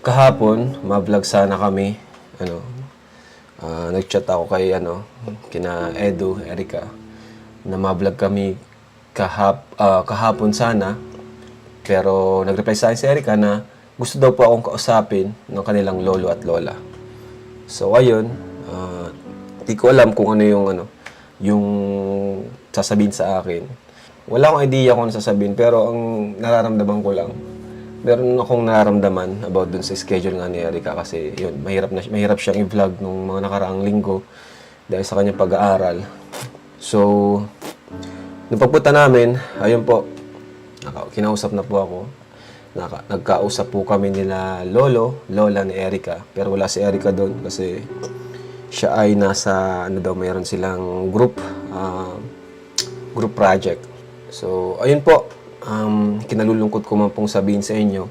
Kahapon, ma-vlog sana kami. Nag-chat ako kay kina Edu, Erica, na ma-vlog kami kahapon sana. Pero nag-reply sa akin si Erica na gusto daw po akong kausapin ng kanilang lolo at lola. So ayun, di ko alam kung ano yung sasabihin sa akin. Wala akong idea kung ano sasabihin, pero ang nararamdaman ko lang, meron akong nararamdaman about dun sa schedule nga ni Erica kasi yun, mahirap siyang i-vlog nung mga nakaraang linggo dahil sa kanyang pag-aaral. So, nung pagpunta namin, ayun po, kinausap na po ako. Nagkausap po kami nila lola ni Erica, pero wala si Erica doon kasi siya ay nasa, mayroon silang group project. So, ayun po, kinalulungkot ko man pong sabihin sa inyo,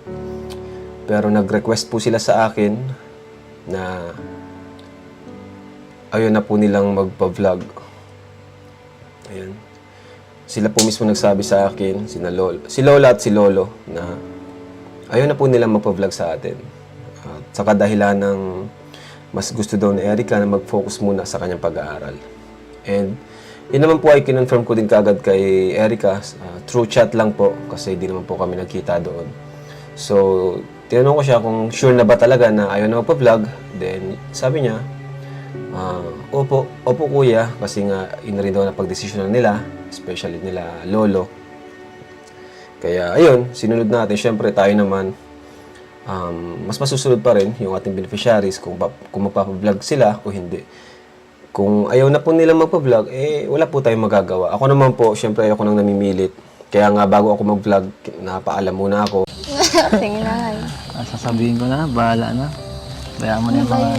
pero nag-request po sila sa akin na ayun na po nilang magpa-vlog. Ayun. Sila po mismo nagsabi sa akin, si Lola at si Lolo, na ayun na po nilang magpa-vlog sa atin. At sa kadahilan ng mas gusto daw ni Erica na mag-focus muna sa kanyang pag-aaral. And yun naman po ay kinonfirm ko din kaagad kay Erica, through chat lang po kasi di naman po kami nagkita doon. So, tinanong ko siya kung sure na ba talaga na ayaw na magpa-vlog. Then, sabi niya, opo kuya, kasi nga yun rin daw na pagdesisyonan nila, especially nila lolo. Kaya ayun, sinunod natin. Siyempre tayo naman, mas masusunod pa rin yung ating beneficiaries kung magpa-vlog sila o hindi. Kung ayaw na po nila magpa-vlog, wala po tayong magagawa. Ako naman po, syempre ayoko nang namimilit. Kaya nga bago ako mag-vlog, napaalam muna ako. Sige na. Sasabihin ko na, bahala na. Bayaan mo na yung mga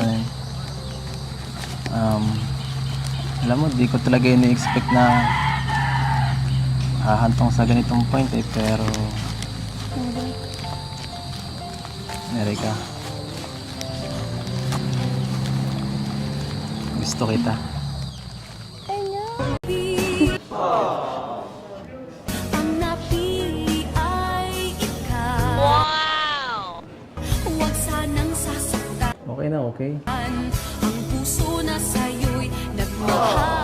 alam mo, di ko talaga ini-expect na hahantong sa ganitong point pero Erica, gusto kita. Ang napili ay ikaw. Wow! Huwag sanang sasaktan. Okay na, okay? Ang puso na sa'yo'y nagmahal.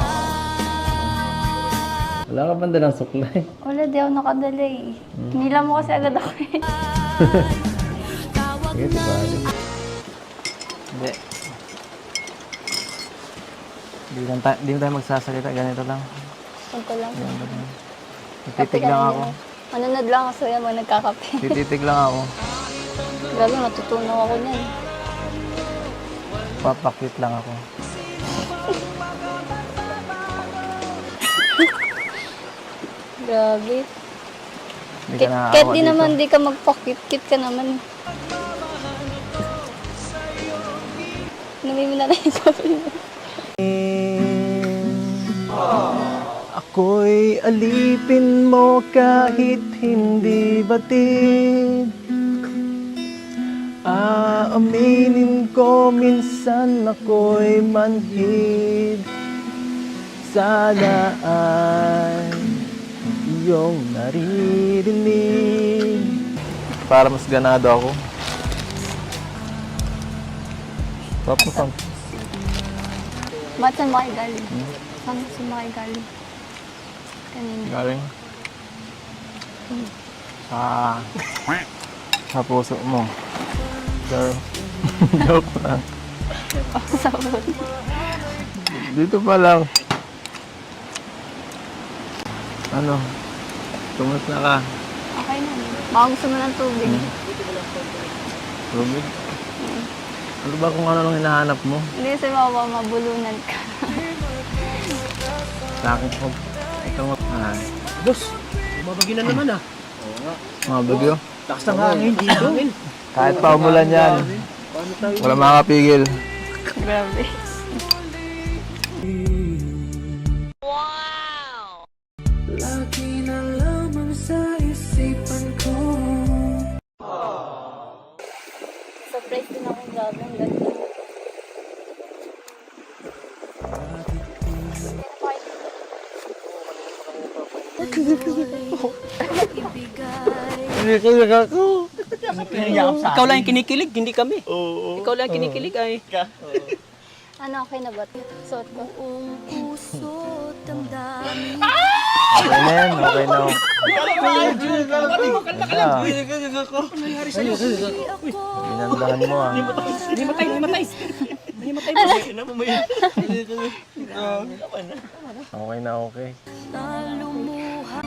Wala ka bang dalang suklay? Wala, di ako nakadala eh. Nila mo kasi agad ako eh. Sige, diba? Hindi. Di mo tayo magsasalita, ganito lang. Huwag ko lang. Tititig lang ako. Manunod lang ako sa'yo mo nagkakape. Tititig lang ako. Grabe, matutunaw ako niyan. Papakit lang ako. Grabe. Hindi ka nakakawa Kahit di dito. naman di ka magpakit-kit ka naman. Inumin mo na lang yung coffee mo. Ako'y alipin mo kahit hindi batid. Aaminin ko minsan ako'y manhid. Sana ay iyong naririnig. Para mas ganado ako. Tapos ang Ba't saan ba kayo galing? Saan ba kayo galing? Kanina. galing sa puso mo. Sir. Joke lang. Sabon. Dito pa lang. Ano? Kumusta ka? Okay na. Baka gusto mo ng tubig. Tubig? Ano ba kung ano lang hinahanap mo? Hindi kasi mabulunan ka. Sa akin ko. Ito nga. Boss, bumabagyo na naman ah. Mga bagyo. Lakas ng hangin, di hangin. Kahit pa umulan yan. Wala makakapigil. Grabe. Lagi na lamang sa isipan ko. Surprise din ako, grabe. Ang ganda. Ibigay Hindi ko ako. Ikaw lang yung kinikilig, hindi kami. Ikaw lang yung kinikilig ay. Ano, okay na ba? Suot ko. Buong puso damdamin. Okay na yan, okay na. Binandahan mo ah. Hindi matay. Okay na, okay. Na lumuha.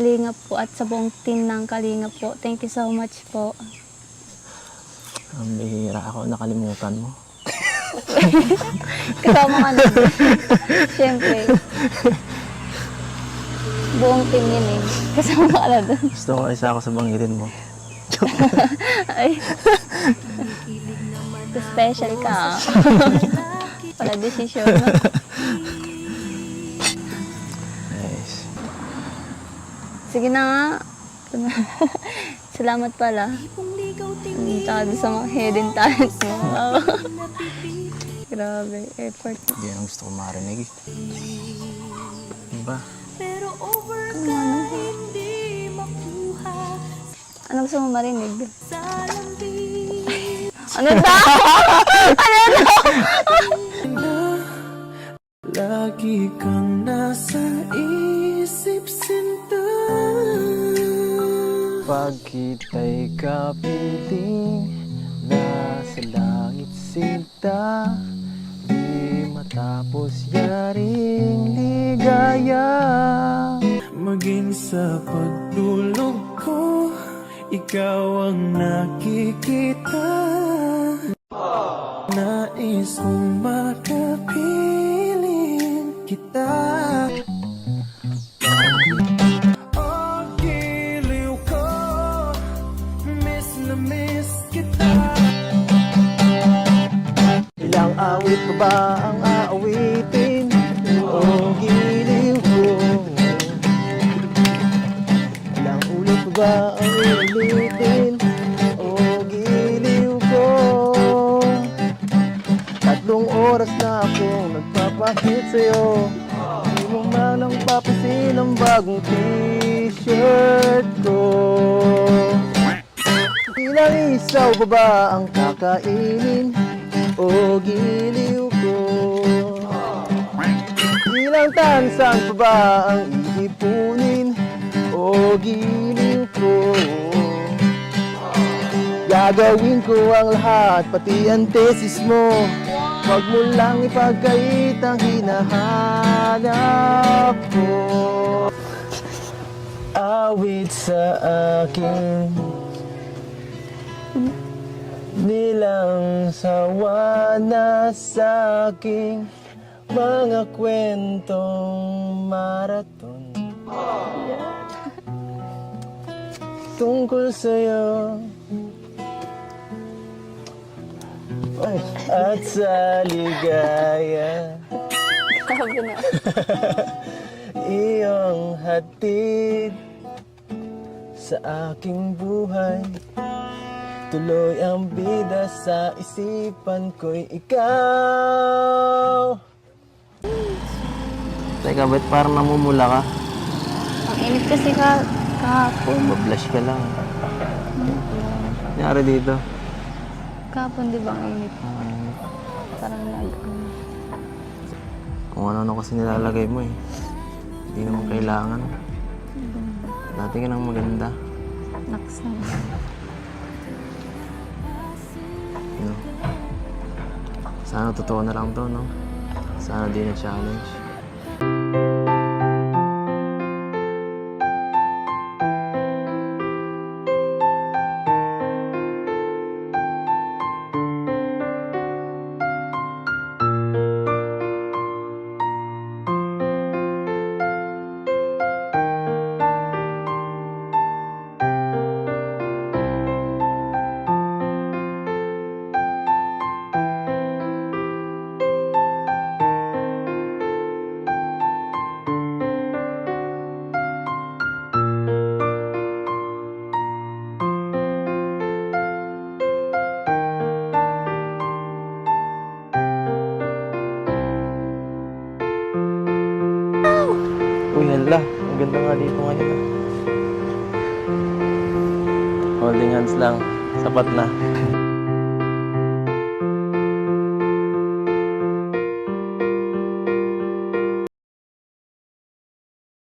Kalingap po at sa buong team ng Kalingap po. Thank you so much po. Ang bihira ako, nakalimutan mo. Kasama ka na din. Siyempre. Buong team yun eh. Kasama ka na doon. Gusto ko isa ako sa banggitin mo. Ay. Special ka. Wala desisyon. Nice. Sige na nga. Salamat pala. Tsaka doon sa mga hidden talent mo. Grabe, effort. Yan ang gusto ko marinig. Diba? Pero over ka hindi makuha. Ano gusto mo marinig? Sa lambing. Ano daw? Lagi kang nasa isip sinta. Pag kita'y kapiling, nasa langit sinta, di matapos yaring ligaya. Maging sa pagtulog ko, ikaw ang nakikita. Nais kong makapiling kita. Oh, giliw ko, miss na miss kita. Ilang awit pa ba ang aawitin? O giliw ko. Ilang ulit pa ba ang ulitin? O giliw ko. 3 oras na akong nagpapahit sa'yo. Di mo man ang papasin ang bagong t-shirt ko. Ilang isaw pa ba ang kakainin? O giliw ko. Ilang tansang pa ba ang iipunin? O giliw ko. Gagawin ko ang lahat, pati ang thesis mo. Huwag mo lang ipagkait ang hinahanap ko. Awit sa akin, nilang sawa na sa aking mga kwentong marathon. Tungkol sa'yo at sa ligaya. Sabi na. Iyong hatid sa aking buhay. Tuloy ang bida sa isipan ko'y ikaw. Teka, ba't parang namumula ka? Ang init kasi kahapon. Bablush ka lang. Nangyari dito? Kahapon di ba ang init? Parang Kung ano-ano kasi nilalagay mo eh. Hindi naman kailangan. Dati ka nang maganda. naks na. No? Sana totoo na lang to, no? Sana di na challenge. Ala, ang ganda nga dito ngayon ah. Holding hands lang. Sapat na.